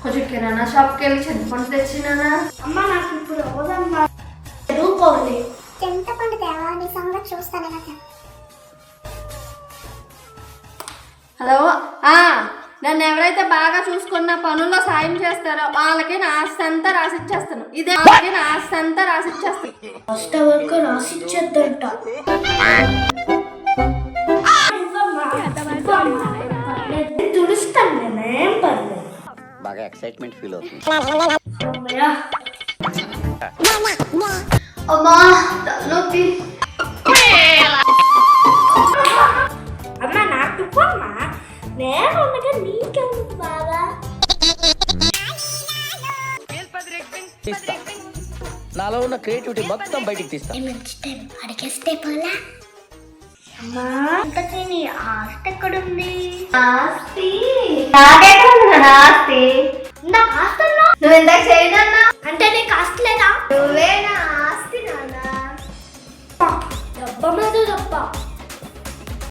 కొంచెం కిరాణా షాప్కి వెళ్ళి చింతపండు తెచ్చినానా. అమ్మ నాకు ఇప్పుడు అవదమ్మా, చదువుకోవాలి. చింతపండు తేవా, నీ సంగతి చూస్తానే కదా. హలో, నన్ను ఎవరైతే బాగా చూసుకున్న పనుల్లో సాయం చేస్తారో వాళ్ళకి నా ఆస్తి అంతా రాసిచ్చేస్తాను. ఇదే నా ఆస్తి అంతా రాసిచ్చేస్తాను. ఫస్ట్ వరకు రాసిచ్చేద్దంట. తుడుస్తాను నేనేం పర్లేదు. బాగా ఎక్సైట్మెంట్ ఫీల్ అవుతుంది. అమ్మా తలనొప్పి. అమ్మ నాకు అమ్మా, నేను ఉండగా నీకెందుకు బాగా? నాలో ఉన్న క్రియేటివిటీ మొత్తం బయటికి తీస్తా. అడిగేస్తే పోలా. అమ్మా ఇంతకీ నీ ఆస్తి ఎక్కడుంది? ఆస్తి నాకెక్కడ ఉంది నా ఆస్తి? నా ఆస్తున్నా నువ్వు ఇందాక చేయనన్నా అంటే నీకు ఆస్తి లేదా? నువ్వే నా ఆస్తి నాన్న. దెబ్బ మీద దెబ్బ.